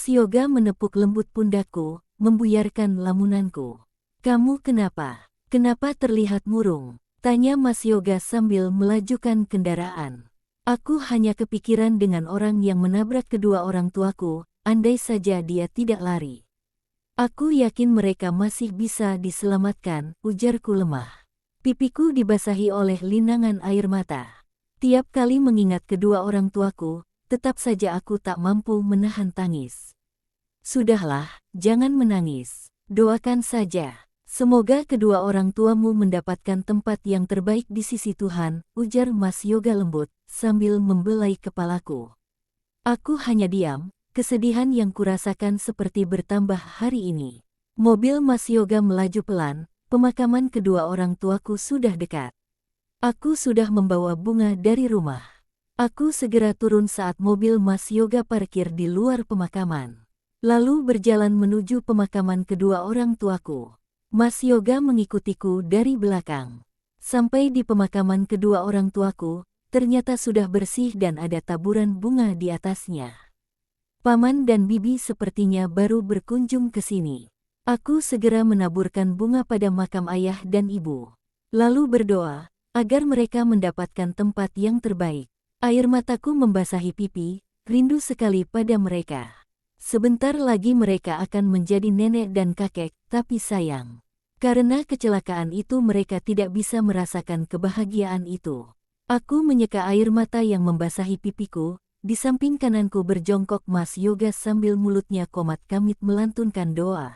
Mas Yoga menepuk lembut pundakku, membuyarkan lamunanku. Kamu kenapa? Kenapa terlihat murung? Tanya Mas Yoga sambil melajukan kendaraan. Aku hanya kepikiran dengan orang yang menabrak kedua orang tuaku, andai saja dia tidak lari. Aku yakin mereka masih bisa diselamatkan, ujarku lemah. Pipiku dibasahi oleh linangan air mata. Tiap kali mengingat kedua orang tuaku, tetap saja aku tak mampu menahan tangis. Sudahlah, jangan menangis. Doakan saja. Semoga kedua orang tuamu mendapatkan tempat yang terbaik di sisi Tuhan, ujar Mas Yoga lembut, sambil membelai kepalaku. Aku hanya diam, kesedihan yang kurasakan seperti bertambah hari ini. Mobil Mas Yoga melaju pelan, pemakaman kedua orang tuaku sudah dekat. Aku sudah membawa bunga dari rumah. Aku segera turun saat mobil Mas Yoga parkir di luar pemakaman. Lalu berjalan menuju pemakaman kedua orang tuaku. Mas Yoga mengikutiku dari belakang. Sampai di pemakaman kedua orang tuaku, ternyata sudah bersih dan ada taburan bunga di atasnya. Paman dan bibi sepertinya baru berkunjung ke sini. Aku segera menaburkan bunga pada makam ayah dan ibu. Lalu berdoa, agar mereka mendapatkan tempat yang terbaik. Air mataku membasahi pipi, rindu sekali pada mereka. Sebentar lagi mereka akan menjadi nenek dan kakek, tapi sayang. Karena kecelakaan itu mereka tidak bisa merasakan kebahagiaan itu. Aku menyeka air mata yang membasahi pipiku, di samping kananku berjongkok Mas Yoga sambil mulutnya komat kamit melantunkan doa.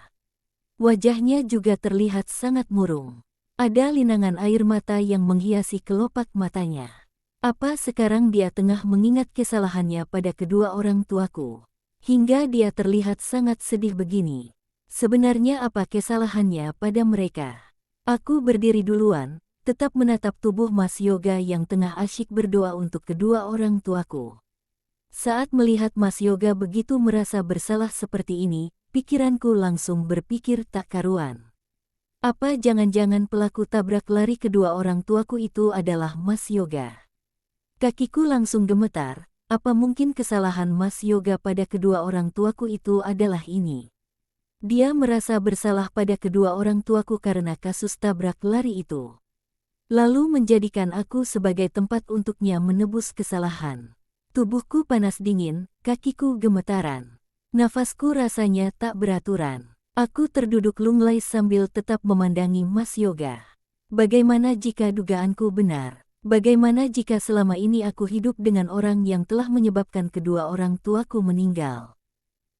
Wajahnya juga terlihat sangat murung. Ada linangan air mata yang menghiasi kelopak matanya. Apa sekarang dia tengah mengingat kesalahannya pada kedua orang tuaku? Hingga dia terlihat sangat sedih begini. Sebenarnya apa kesalahannya pada mereka? Aku berdiri duluan, tetap menatap tubuh Mas Yoga yang tengah asyik berdoa untuk kedua orang tuaku. Saat melihat Mas Yoga begitu merasa bersalah seperti ini, pikiranku langsung berpikir tak karuan. Apa jangan-jangan pelaku tabrak lari kedua orang tuaku itu adalah Mas Yoga? Kakiku langsung gemetar, apa mungkin kesalahan Mas Yoga pada kedua orang tuaku itu adalah ini? Dia merasa bersalah pada kedua orang tuaku karena kasus tabrak lari itu. Lalu menjadikan aku sebagai tempat untuknya menebus kesalahan. Tubuhku panas dingin, kakiku gemetaran. Nafasku rasanya tak beraturan. Aku terduduk lunglai sambil tetap memandangi Mas Yoga. Bagaimana jika dugaanku benar? Bagaimana jika selama ini aku hidup dengan orang yang telah menyebabkan kedua orang tuaku meninggal?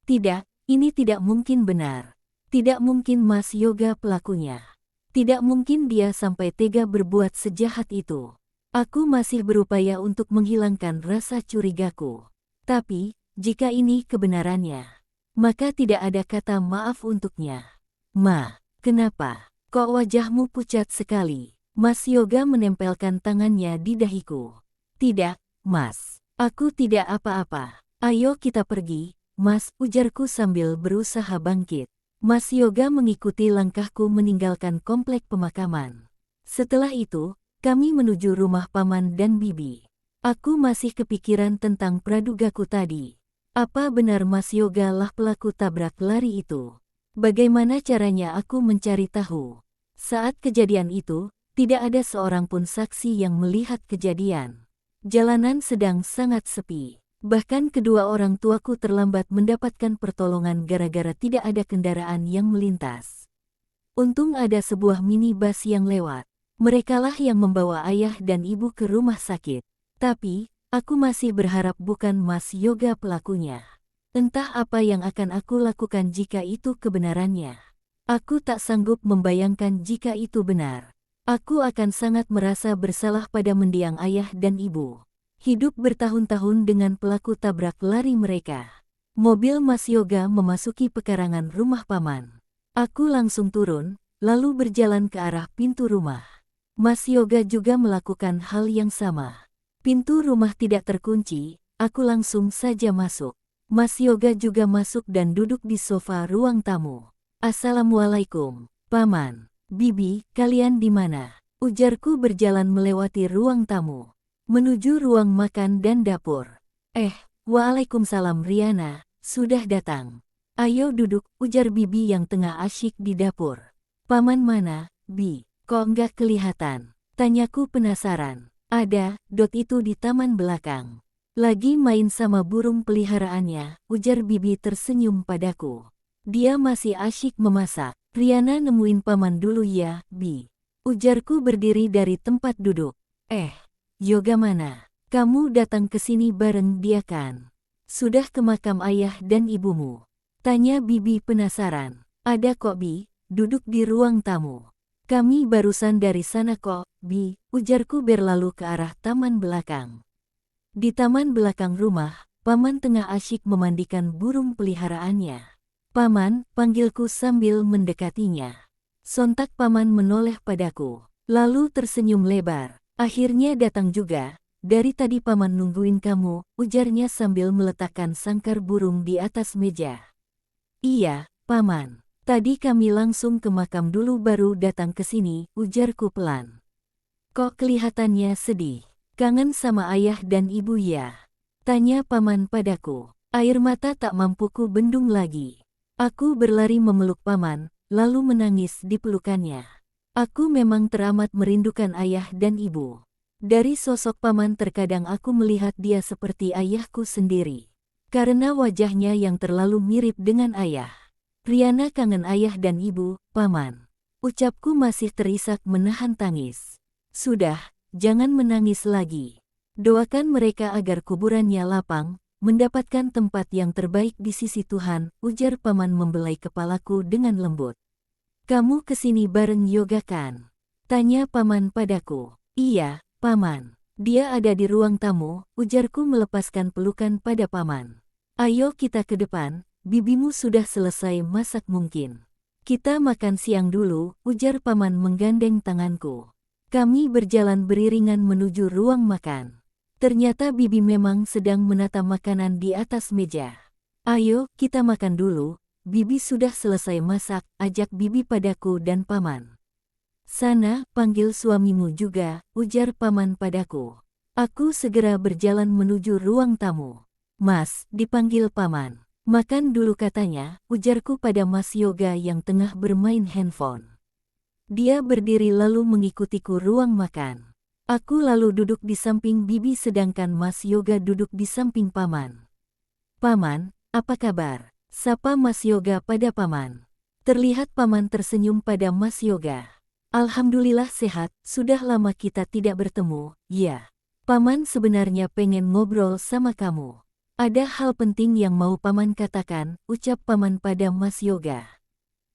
Tidak, ini tidak mungkin benar. Tidak mungkin Mas Yoga pelakunya. Tidak mungkin dia sampai tega berbuat sejahat itu. Aku masih berupaya untuk menghilangkan rasa curigaku. Tapi, jika ini kebenarannya, maka tidak ada kata maaf untuknya. Ma, kenapa? Kok wajahmu pucat sekali? Mas Yoga menempelkan tangannya di dahiku. Tidak, Mas. Aku tidak apa-apa. Ayo kita pergi, Mas, ujarku sambil berusaha bangkit. Mas Yoga mengikuti langkahku meninggalkan komplek pemakaman. Setelah itu, kami menuju rumah paman dan bibi. Aku masih kepikiran tentang pradugaku tadi. Apa benar Mas Yoga lah pelaku tabrak lari itu? Bagaimana caranya aku mencari tahu? Saat kejadian itu, tidak ada seorang pun saksi yang melihat kejadian. Jalanan sedang sangat sepi. Bahkan kedua orang tuaku terlambat mendapatkan pertolongan gara-gara tidak ada kendaraan yang melintas. Untung ada sebuah minibus yang lewat. Merekalah yang membawa ayah dan ibu ke rumah sakit. Tapi, aku masih berharap bukan Mas Yoga pelakunya. Entah apa yang akan aku lakukan jika itu kebenarannya. Aku tak sanggup membayangkan jika itu benar. Aku akan sangat merasa bersalah pada mendiang ayah dan ibu. Hidup bertahun-tahun dengan pelaku tabrak lari mereka. Mobil Mas Yoga memasuki pekarangan rumah paman. Aku langsung turun, lalu berjalan ke arah pintu rumah. Mas Yoga juga melakukan hal yang sama. Pintu rumah tidak terkunci, aku langsung saja masuk. Mas Yoga juga masuk dan duduk di sofa ruang tamu. Assalamualaikum, Paman. Bibi, kalian di mana? Ujarku berjalan melewati ruang tamu, menuju ruang makan dan dapur. Waalaikumsalam Riana, sudah datang. Ayo duduk, ujar bibi yang tengah asyik di dapur. Paman mana, Bi? Kok nggak kelihatan? Tanyaku penasaran. Ada, itu di taman belakang. Lagi main sama burung peliharaannya, ujar bibi tersenyum padaku. Dia masih asyik memasak. Riana nemuin paman dulu ya, Bi. Ujarku berdiri dari tempat duduk. Yoga mana? Kamu datang ke sini bareng dia kan? Sudah ke makam ayah dan ibumu? Tanya bibi penasaran. Ada kok Bi, duduk di ruang tamu. Kami barusan dari sana kok, Bi, ujarku berlalu ke arah taman belakang. Di taman belakang rumah, paman tengah asyik memandikan burung peliharaannya. Paman, panggilku sambil mendekatinya. Sontak paman menoleh padaku, lalu tersenyum lebar. Akhirnya datang juga. Dari tadi paman nungguin kamu, ujarnya sambil meletakkan sangkar burung di atas meja. Iya, paman. Tadi kami langsung ke makam dulu baru datang ke sini, ujarku pelan. Kok kelihatannya sedih? Kangen sama ayah dan ibu ya? Tanya paman padaku. Air mata tak mampuku bendung lagi. Aku berlari memeluk paman, lalu menangis di pelukannya. Aku memang teramat merindukan ayah dan ibu. Dari sosok paman terkadang aku melihat dia seperti ayahku sendiri. Karena wajahnya yang terlalu mirip dengan ayah. Riana kangen ayah dan ibu, paman. Ucapku masih terisak menahan tangis. Sudah, jangan menangis lagi. Doakan mereka agar kuburannya lapang, mendapatkan tempat yang terbaik di sisi Tuhan, ujar paman membelai kepalaku dengan lembut. Kamu kesini bareng Yoga kan? Tanya paman padaku. Iya, paman. Dia ada di ruang tamu, ujarku melepaskan pelukan pada paman. Ayo kita ke depan, bibimu sudah selesai masak mungkin. Kita makan siang dulu, ujar paman menggandeng tanganku. Kami berjalan beriringan menuju ruang makan. Ternyata bibi memang sedang menata makanan di atas meja. Ayo, kita makan dulu. Bibi sudah selesai masak, ajak bibi padaku dan paman. Sana, panggil suamimu juga, ujar paman padaku. Aku segera berjalan menuju ruang tamu. Mas, dipanggil paman. Makan dulu katanya, ujarku pada Mas Yoga yang tengah bermain handphone. Dia berdiri lalu mengikutiku ruang makan. Aku lalu duduk di samping bibi sedangkan Mas Yoga duduk di samping paman. Paman, apa kabar? Sapa Mas Yoga pada paman. Terlihat paman tersenyum pada Mas Yoga. Alhamdulillah sehat, sudah lama kita tidak bertemu, ya. Paman sebenarnya pengen ngobrol sama kamu. Ada hal penting yang mau paman katakan, ucap paman pada Mas Yoga.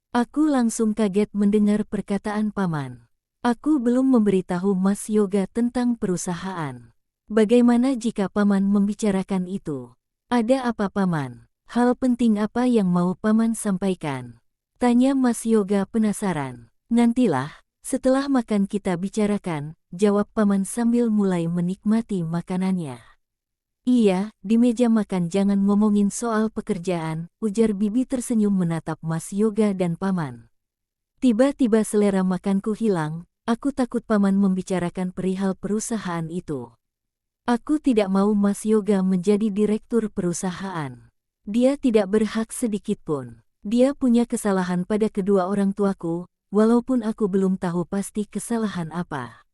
Aku langsung kaget mendengar perkataan paman. Aku belum memberitahu Mas Yoga tentang perusahaan. Bagaimana jika paman membicarakan itu? Ada apa paman? Hal penting apa yang mau paman sampaikan? Tanya Mas Yoga penasaran. Nantilah, setelah makan kita bicarakan, jawab paman sambil mulai menikmati makanannya. Iya, di meja makan jangan ngomongin soal pekerjaan, ujar bibi tersenyum menatap Mas Yoga dan paman. Tiba-tiba selera makanku hilang. Aku takut paman membicarakan perihal perusahaan itu. Aku tidak mau Mas Yoga menjadi direktur perusahaan. Dia tidak berhak sedikitpun. Dia punya kesalahan pada kedua orang tuaku, walaupun aku belum tahu pasti kesalahan apa.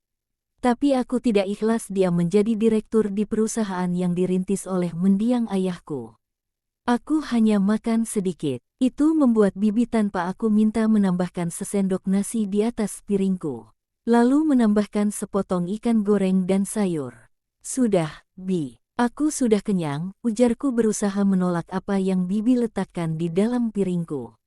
Tapi aku tidak ikhlas dia menjadi direktur di perusahaan yang dirintis oleh mendiang ayahku. Aku hanya makan sedikit. Itu membuat bibi tanpa aku minta menambahkan sesendok nasi di atas piringku. Lalu menambahkan sepotong ikan goreng dan sayur. Sudah, Bi. Aku sudah kenyang, ujarku berusaha menolak apa yang bibi letakkan di dalam piringku.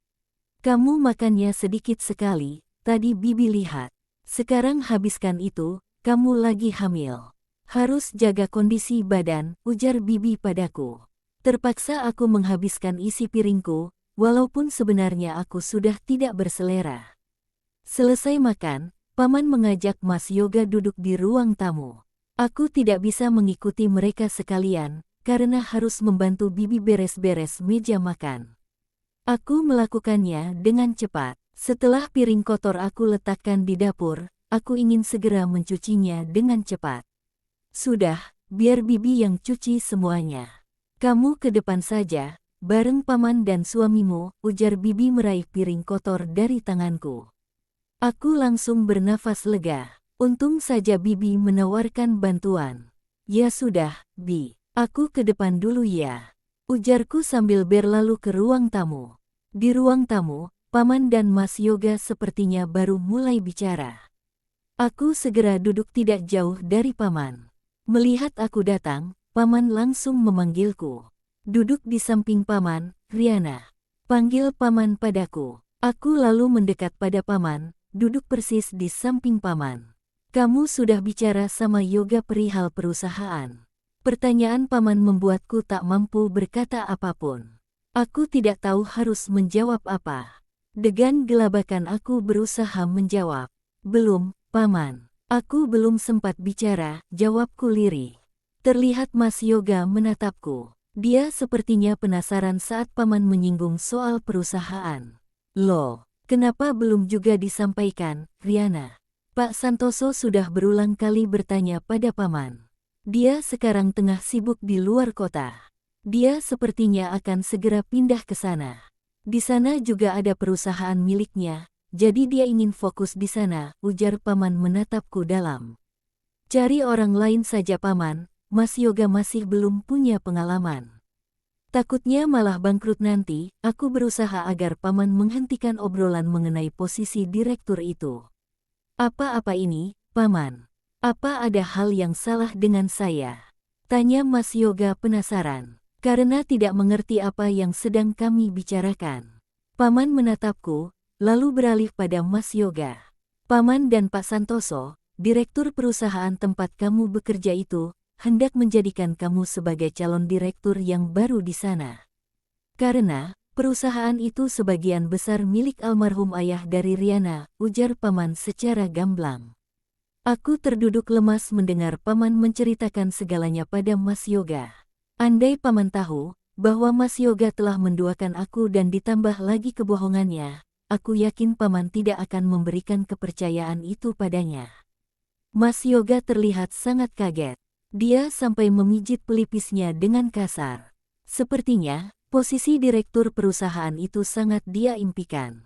Kamu makannya sedikit sekali, tadi bibi lihat. Sekarang habiskan itu, kamu lagi hamil. Harus jaga kondisi badan, ujar bibi padaku. Terpaksa aku menghabiskan isi piringku, walaupun sebenarnya aku sudah tidak berselera. Selesai makan, paman mengajak Mas Yoga duduk di ruang tamu. Aku tidak bisa mengikuti mereka sekalian, karena harus membantu bibi beres-beres meja makan. Aku melakukannya dengan cepat. Setelah piring kotor aku letakkan di dapur, aku ingin segera mencucinya dengan cepat. Sudah, biar bibi yang cuci semuanya. Kamu ke depan saja, Bareng paman dan suamimu, ujar bibi meraih piring kotor dari tanganku. Aku langsung bernafas lega. Untung saja bibi menawarkan bantuan. Ya sudah, Bi. Aku ke depan dulu ya. Ujarku sambil berlalu ke ruang tamu. Di ruang tamu, paman dan Mas Yoga sepertinya baru mulai bicara. Aku segera duduk tidak jauh dari paman. Melihat aku datang, paman langsung memanggilku. Duduk di samping paman, Riana. Panggil paman padaku. Aku lalu mendekat pada paman, duduk persis di samping paman. Kamu sudah bicara sama Yoga perihal perusahaan. Pertanyaan paman membuatku tak mampu berkata apapun. Aku tidak tahu harus menjawab apa. Dengan gelabakan aku berusaha menjawab. Belum, paman. Aku belum sempat bicara, jawabku lirih. Terlihat Mas Yoga menatapku. Dia sepertinya penasaran saat paman menyinggung soal perusahaan. Loh, kenapa belum juga disampaikan, Riana? Pak Santoso sudah berulang kali bertanya pada paman. Dia sekarang tengah sibuk di luar kota. Dia sepertinya akan segera pindah ke sana. Di sana juga ada perusahaan miliknya, jadi dia ingin fokus di sana, ujar paman menatapku dalam. Cari orang lain saja paman, Mas Yoga masih belum punya pengalaman. Takutnya malah bangkrut nanti, aku berusaha agar paman menghentikan obrolan mengenai posisi direktur itu. Apa-apa ini, paman? Apa ada hal yang salah dengan saya? Tanya Mas Yoga penasaran, karena tidak mengerti apa yang sedang kami bicarakan. Paman menatapku, lalu beralih pada Mas Yoga. Paman dan Pak Santoso, direktur perusahaan tempat kamu bekerja itu, hendak menjadikan kamu sebagai calon direktur yang baru di sana. Karena, perusahaan itu sebagian besar milik almarhum ayah dari Riana, ujar paman secara gamblang. Aku terduduk lemas mendengar paman menceritakan segalanya pada Mas Yoga. Andai paman tahu, bahwa Mas Yoga telah menduakan aku dan ditambah lagi kebohongannya, aku yakin paman tidak akan memberikan kepercayaan itu padanya. Mas Yoga terlihat sangat kaget. Dia sampai memijit pelipisnya dengan kasar. Sepertinya, posisi direktur perusahaan itu sangat dia impikan.